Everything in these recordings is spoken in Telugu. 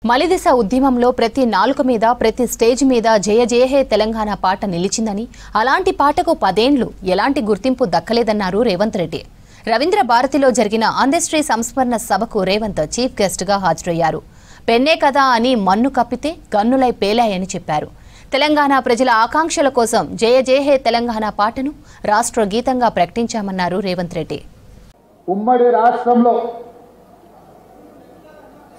మలిదశ ఉద్యమంలో ప్రతి నాలుక మీద ప్రతి స్టేజ్ మీద జయ జయ హే తెలంగాణ పాట నిలిచిందని అలాంటి పాటకు 10 ఏండ్లు ఎలాంటి గుర్తింపు దక్కలేదన్నారు రేవంత్ రెడ్డి. రవీంద్ర భారతిలో జరిగిన అందశ్రీ సంస్మరణ సభకు రేవంత్ చీఫ్ గెస్ట్ గా హాజరయ్యారు. పెన్నే కదా అని మన్ను కప్పితే గన్నులై పేలాయని చెప్పారు. తెలంగాణ ప్రజల ఆకాంక్షల కోసం జయ జయ హే తెలంగాణ పాటను రాష్ట్ర గీతంగా ప్రకటించామన్నారు రేవంత్ రెడ్డి. ఉమ్మడి రాష్ట్రంలో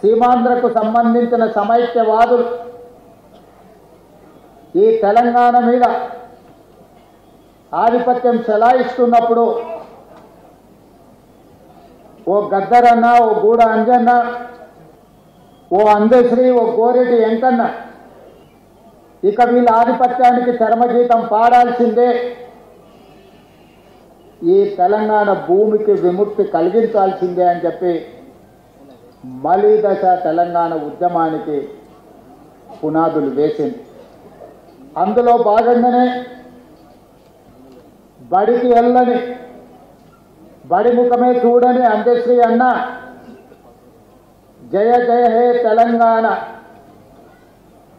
సీమాంధ్రకు సంబంధించిన సమైక్యవాదులు ఈ తెలంగాణ మీద ఆధిపత్యం చెలాయిస్తున్నప్పుడు ఓ గద్దరన్న, ఓ గూడ అంజన్న, ఓ అందశ్రీ, ఓ గోరెడ్డి వెంకన్న ఇక వీళ్ళ ఆధిపత్యానికి చరమగీతం పాడాల్సిందే, ఈ తెలంగాణ భూమికి విముక్తి కలిగించాల్సిందే అని చెప్పి మలిదశ తెలంగాణ ఉద్యమానికి పునాదులు వేసింది. అందులో భాగంగానే బడికి వెళ్ళని, బడి ముఖమే చూడని అందశ్రీ అన్న జయ జయ హే తెలంగాణ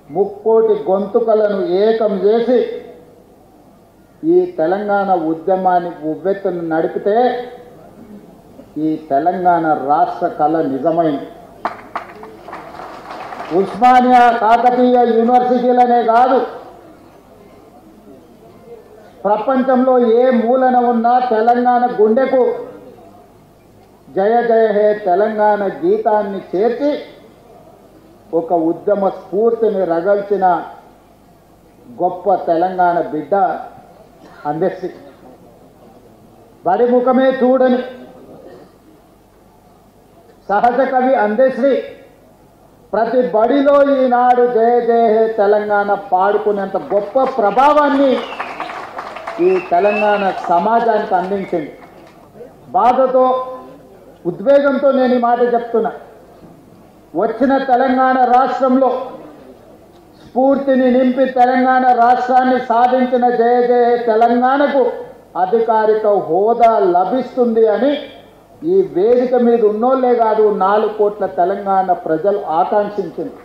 ముక్కోటి గొంతుకలను ఏకం చేసి ఈ తెలంగాణ ఉద్యమాన్ని ఉవ్వెత్తును నడిపితే ఈ తెలంగాణ రాష్ట్ర కళ నిజమైంది. ఉస్మానియా, కాకతీయ యూనివర్సిటీలనే కాదు, ప్రపంచంలో ఏ మూలన ఉన్నా తెలంగాణ గుండెకు జయ జయ హే తెలంగాణ గీతాన్ని చేర్చి ఒక ఉద్యమ స్ఫూర్తిని రగల్చిన గొప్ప తెలంగాణ బిడ్డ అందశ్రీ. బడి ముఖమే చూడని సహజ కవి అందశ్రీ ప్రతి బడిలో ఈనాడు జయ జయ హే తెలంగాణ పాడుకునేంత గొప్ప ప్రభావాన్ని ఈ తెలంగాణ సమాజానికి అందించింది. బాధతో, ఉద్వేగంతో నేను ఈ మాట చెప్తున్నా. వచ్చిన తెలంగాణ రాష్ట్రంలో స్ఫూర్తిని నింపి తెలంగాణ రాష్ట్రాన్ని సాధించిన జయ జయ హే తెలంగాణకు అధికారిక హోదా లభిస్తుంది అని ఈ వేదిక మీద ఉన్నోళ్లే కాదు 4 కోట్ల తెలంగాణ ప్రజలు ఆకాంక్షించింది.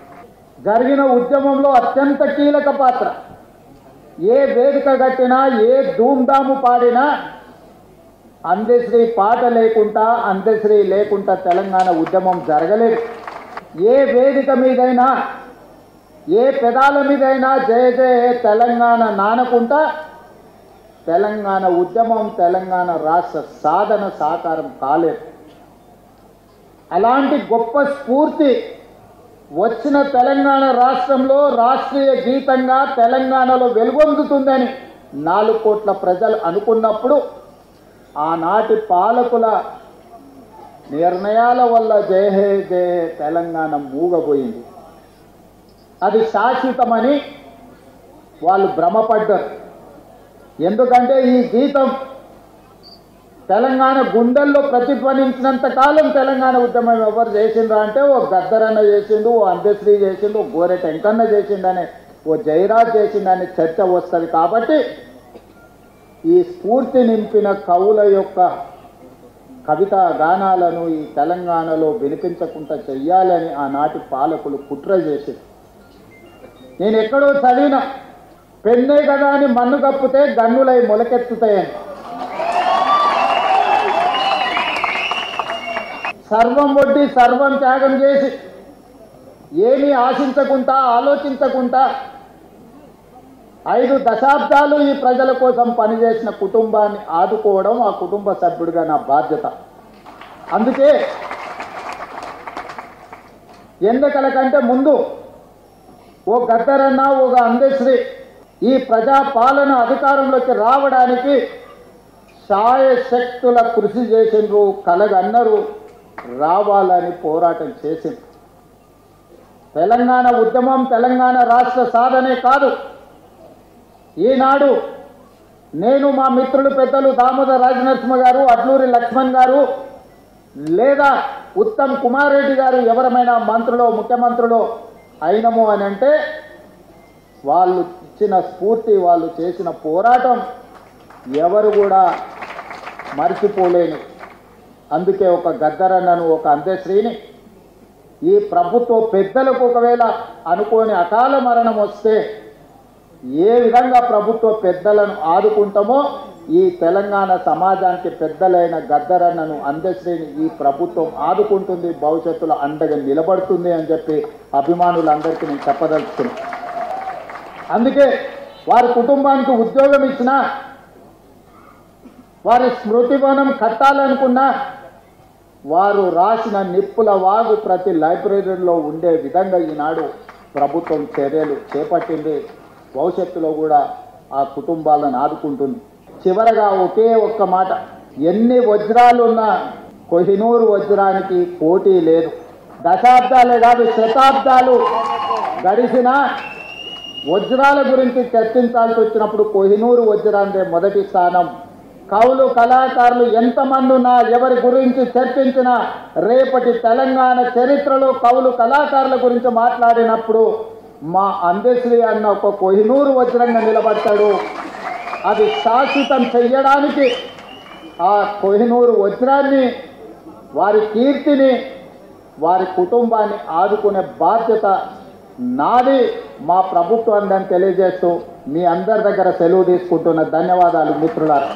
జరిగిన ఉద్యమంలో అత్యంత కీలక పాత్ర. ఏ వేదిక కట్టినా, ఏ ధూమ్ధాము పాడినా అందశ్రీ పాట లేకుండా, అందశ్రీ లేకుండా తెలంగాణ ఉద్యమం జరగలేదు. ఏ వేదిక మీదైనా, ఏ పెదాల మీదైనా జయ జయ హే తెలంగాణ నానకుంటా తెలంగాణ ఉద్యమం, తెలంగాణ రాష్ట్ర సాధన సాకారం కాలేదు. అలాంటి గొప్ప స్ఫూర్తి వచ్చిన తెలంగాణ రాష్ట్రంలో రాష్ట్రీయ గీతంగా తెలంగాణలో వెలుగొందుతుందని 4 కోట్ల ప్రజలు అనుకున్నప్పుడు ఆనాటి పాలకుల నిర్ణయాల వల్ల జయ హే జయ హే తెలంగాణ మూగబోయింది. అది శాశ్వతమని వాళ్ళు భ్రమపడ్డారు. ఎందుకంటే ఈ గీతం తెలంగాణ గుండెల్లో ప్రతిధ్వనించినంత కాలం తెలంగాణ ఉద్యమం ఎవరు చేసిండ్రా అంటే ఓ గద్దరన్న చేసిండు, ఓ అందశ్రీ చేసిండు, ఓ గోరెట వెంకన్న చేసిండని, ఓ జయరాజ్ చేసిండని చర్చ వస్తుంది. కాబట్టి ఈ స్ఫూర్తి నింపిన కవుల యొక్క కవితా గానాలను ఈ తెలంగాణలో వినిపించకుండా చెయ్యాలని ఆనాటి పాలకులు కుట్ర చేసింది. నేను ఎక్కడో చదివిన, పెన్నే కదా అని మన్ను కప్పితే గన్నులై మొలకెత్తుతాయని. సర్వం వడ్డీ సర్వం త్యాగం చేసి ఏమీ ఆశించకుండా, ఆలోచించకుండా 5 దశాబ్దాలు ఈ ప్రజల కోసం పనిచేసిన కుటుంబాన్ని ఆదుకోవడం ఆ కుటుంబ సభ్యుడిగా నా బాధ్యత. అందుకే ఎన్నికల కంటే ముందు ఓ గద్దరన్న, ఒక అందశ్రీ ఈ ప్రజాపాలన అధికారంలోకి రావడానికి శాయశక్తుల కృషి చేసిండ్రు, కలగన్నరు, రావాలని పోరాటం చేసిండ్రు. తెలంగాణ ఉద్యమం తెలంగాణ రాష్ట్ర సాధనే కాదు. ఈనాడు నేను, మా మిత్రులు పెద్దలు దామోదర్ రాజనరసింహ గారు, అడ్లూరి లక్ష్మణ్ గారు, లేదా ఉత్తమ్ కుమార్ రెడ్డి గారు ఎవరమైనా మంత్రులు, ముఖ్యమంత్రులు అయినము అని అంటే వాళ్ళు ఇచ్చిన స్ఫూర్తి, వాళ్ళు చేసిన పోరాటం ఎవరు కూడా మర్చిపోలేని. అందుకే ఒక గద్దరన్నను, ఒక అందశ్రీని ఈ ప్రభుత్వ పెద్దలకు ఒకవేళ అనుకోని అకాల మరణం వస్తే ఏ విధంగా ప్రభుత్వ పెద్దలను ఆదుకుంటామో ఈ తెలంగాణ సమాజానికి పెద్దలైన గద్దరన్నను అందశ్రీని ఈ ప్రభుత్వం ఆదుకుంటుంది, భవిష్యత్తులో అండగా నిలబడుతుంది అని చెప్పి అభిమానులందరికీ నేను చెప్పదలుచుకున్నాను. అందుకే వారి కుటుంబానికి ఉద్యోగం ఇచ్చినా, వారి స్మృతివనం కట్టాలనుకున్నా, వారు రాసిన నిప్పుల వాగు ప్రతి లైబ్రరీలో ఉండే విధంగా ఈనాడు ప్రభుత్వం చర్యలు చేపట్టింది. భవిష్యత్తులో కూడా ఆ కుటుంబాలను ఆదుకుంటుంది. చివరగా ఒకే ఒక్క మాట, ఎన్ని వజ్రాలున్నా కోహినూరు వజ్రానికి పోటీ లేదు. దశాబ్దాలే కాదు శతాబ్దాలు గడిచినా వజ్రాల గురించి చర్చించాల్సి వచ్చినప్పుడు కోహినూరు వజ్రాందే మొదటి స్థానం. కవులు కళాకారులు ఎంతమంది ఉన్నా, ఎవరి గురించి చర్చించినా, రేపటి తెలంగాణ చరిత్రలో కవులు కళాకారుల గురించి మాట్లాడినప్పుడు మా అందశ్రీ అన్న ఒక కోహినూరు వజ్రంగా నిలబడతాడు. అది శాశ్వతం చెయ్యడానికి ఆ కోహినూరు వజ్రాన్ని, వారి కీర్తిని, వారి కుటుంబాన్ని ఆదుకునే బాధ్యత నాది, మా ప్రభుత్వాన్ని తెలియజేస్తూ మీ అందరి దగ్గర సెలవు తీసుకుంటున్న ధన్యవాదాలు మిత్రులారా.